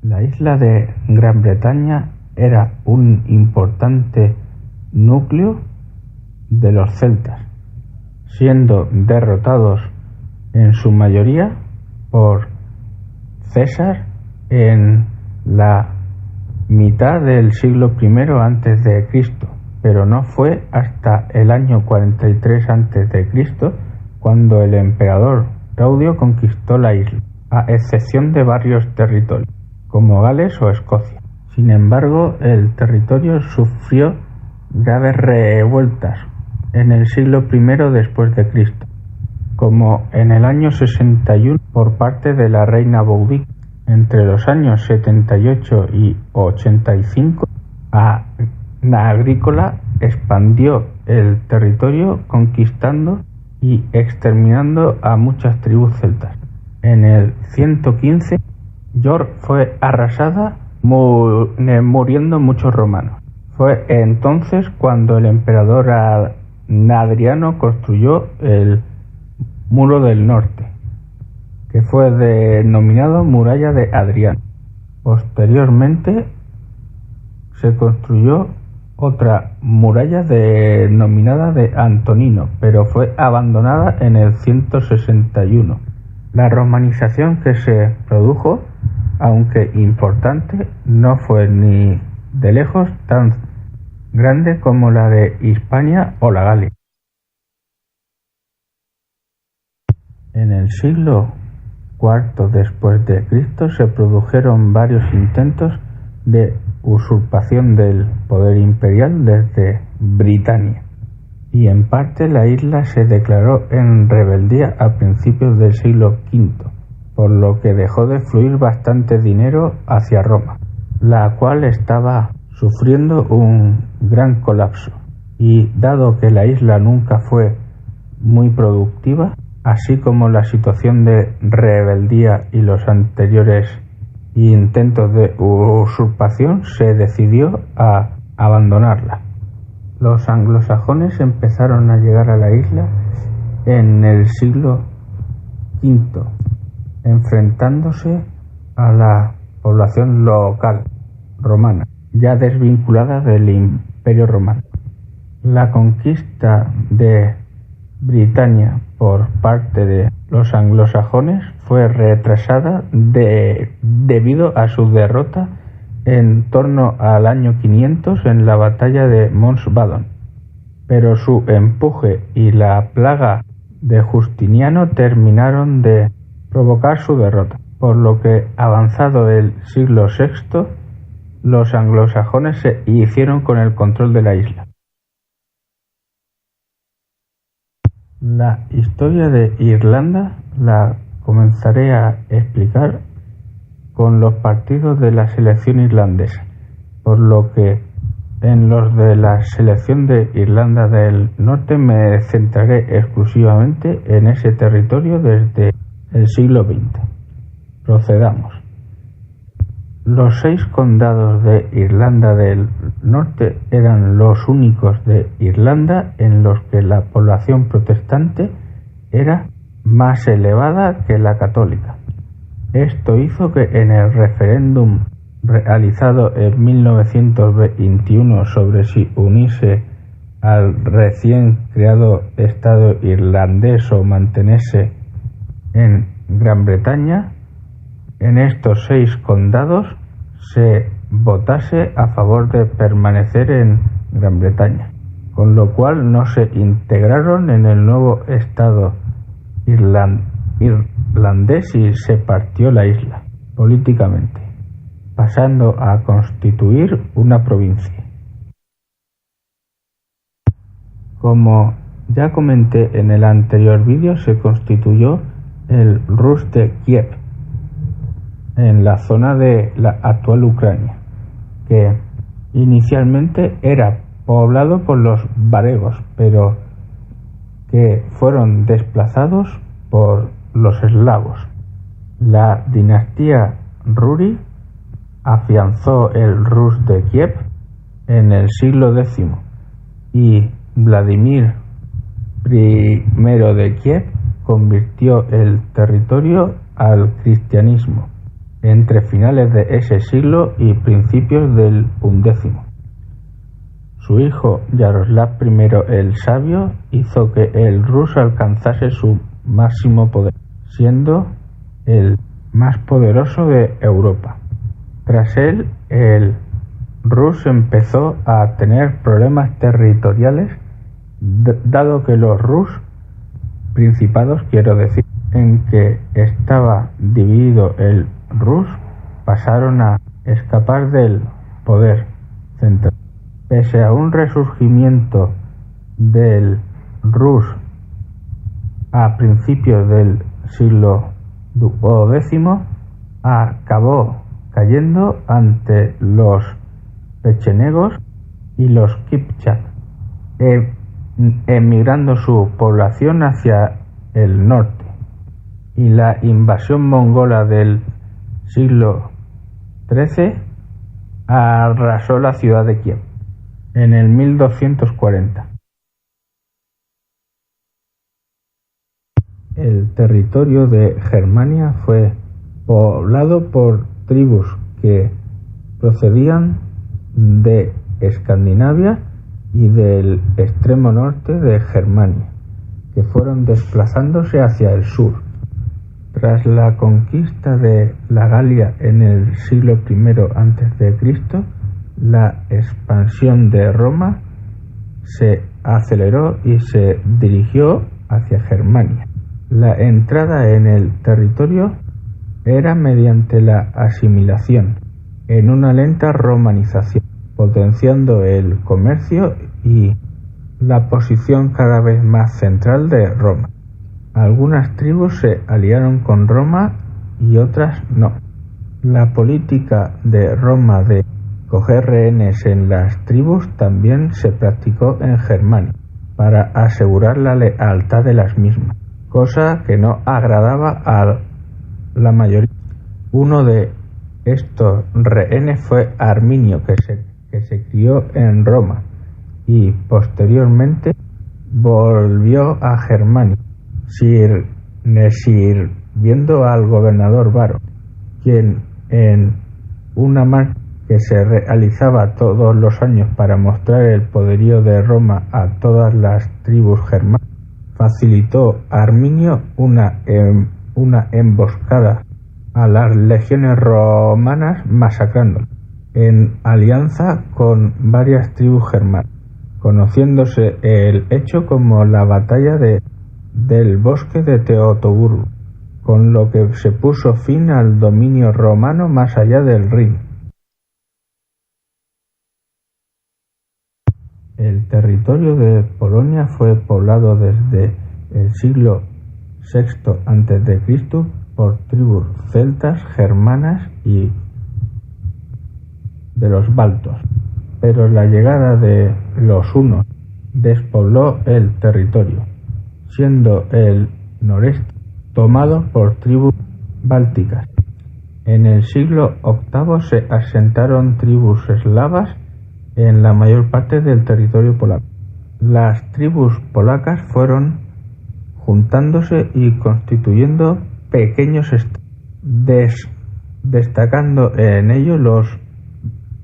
La isla de Gran Bretaña era un importante núcleo de los celtas, siendo derrotados en su mayoría por César en la mitad del siglo I a.C., pero no fue hasta el año 43 a.C. cuando el emperador Claudio conquistó la isla, a excepción de varios territorios, como Gales o Escocia. Sin embargo, el territorio sufrió graves revueltas en el siglo I después de Cristo, como en el año 61 por parte de la reina Boudica. Entre los años 78 y 85, Agrícola expandió el territorio conquistando y exterminando a muchas tribus celtas. En el 115, York fue arrasada, muriendo muchos romanos. Fue entonces cuando el emperador Adriano construyó el Muro del Norte, que fue denominado Muralla de Adriano. Posteriormente se construyó otra muralla denominada de Antonino, pero fue abandonada en el 161. La romanización que se produjo, aunque importante, no fue ni de lejos tan grande como la de Hispania o la Galia. En el siglo IV después de Cristo se produjeron varios intentos de usurpación del poder imperial desde Britania, y en parte la isla se declaró en rebeldía a principios del siglo V, por lo que dejó de fluir bastante dinero hacia Roma, la cual estaba sufriendo un gran colapso, y dado que la isla nunca fue muy productiva, así como la situación de rebeldía y los anteriores intentos de usurpación, se decidió a abandonarla. Los anglosajones empezaron a llegar a la isla en el siglo V, enfrentándose a la población local romana, ya desvinculada del Imperio Romano. La conquista de Britania por parte de los anglosajones fue retrasada debido a su derrota en torno al año 500 en la batalla de Mons Badon, pero su empuje y la plaga de Justiniano terminaron de provocar su derrota, por lo que, avanzado el siglo VI, los anglosajones se hicieron con el control de la isla. La historia de Irlanda la comenzaré a explicar con los partidos de la selección irlandesa, por lo que en los de la selección de Irlanda del Norte me centraré exclusivamente en ese territorio desde el siglo XX. Procedamos. Los 6 condados de Irlanda del Norte eran los únicos de Irlanda en los que la población protestante era más elevada que la católica. Esto hizo que en el referéndum realizado en 1921 sobre si unirse al recién creado Estado irlandés o mantenerse en Gran Bretaña, en estos 6 condados se votase a favor de permanecer en Gran Bretaña, con lo cual no se integraron en el nuevo Estado irlandés y se partió la isla políticamente, pasando a constituir una provincia. Como ya comenté en el anterior vídeo, se constituyó el Rus de Kiev en la zona de la actual Ucrania, que inicialmente era poblado por los varegos, pero que fueron desplazados por los eslavos. La dinastía Ruri afianzó el Rus de Kiev en el siglo X y Vladimir I de Kiev convirtió el territorio al cristianismo entre finales de ese siglo y principios del XI. Su hijo Yaroslav I el Sabio hizo que el Rus alcanzase su máximo poder, siendo el más poderoso de Europa. Tras él, el Rus empezó a tener problemas territoriales, dado que los Rus, principados quiero decir, en que estaba dividido el Rus, pasaron a escapar del poder central. Pese a un resurgimiento del Rus a principios del siglo X, acabó cayendo ante los pechenegos y los kipchak, emigrando su población hacia el norte, y la invasión mongola del siglo XIII arrasó la ciudad de Kiev en el 1240. El territorio de Germania fue poblado por tribus que procedían de Escandinavia y del extremo norte de Germania, que fueron desplazándose hacia el sur. Tras la conquista de la Galia en el siglo I a.C., la expansión de Roma se aceleró y se dirigió hacia Germania. La entrada en el territorio era mediante la asimilación, en una lenta romanización, potenciando el comercio y la posición cada vez más central de Roma. Algunas tribus se aliaron con Roma y otras no. La política de Roma de coger rehenes en las tribus también se practicó en Germania, para asegurar la lealtad de las mismas, cosa que no agradaba a la mayoría. Uno de estos rehenes fue Arminio, que se crió en Roma y posteriormente volvió a Germania, sirviendo al gobernador Varo, quien en una marcha que se realizaba todos los años para mostrar el poderío de Roma a todas las tribus germanas, facilitó a Arminio una emboscada a las legiones romanas, masacrándolas, en alianza con varias tribus germanas, conociéndose el hecho como la batalla del bosque de Teutoburgo, con lo que se puso fin al dominio romano más allá del Rin. El territorio de Polonia fue poblado desde el siglo VI a.C. por tribus celtas, germanas y de los baltos, pero la llegada de los hunos despobló el territorio, siendo el noreste tomado por tribus bálticas. En el siglo VIII se asentaron tribus eslavas en la mayor parte del territorio polaco. Las tribus polacas fueron juntándose y constituyendo pequeños estados, destacando en ellos los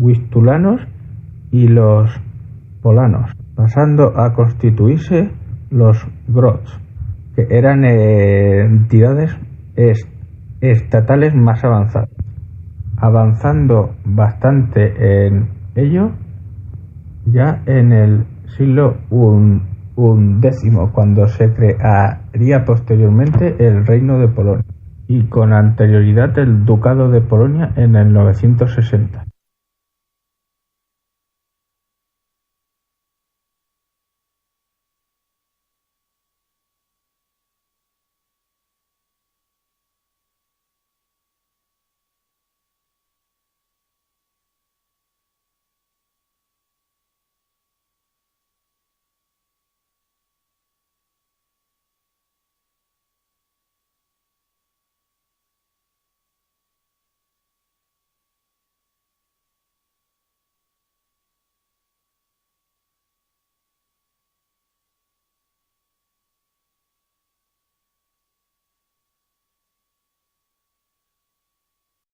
huistulanos y los polanos, pasando a constituirse los grots, que eran entidades estatales más avanzadas. Avanzando bastante en ello, ya en el siglo XI, cuando se crearía posteriormente el Reino de Polonia, y con anterioridad el Ducado de Polonia en el 960.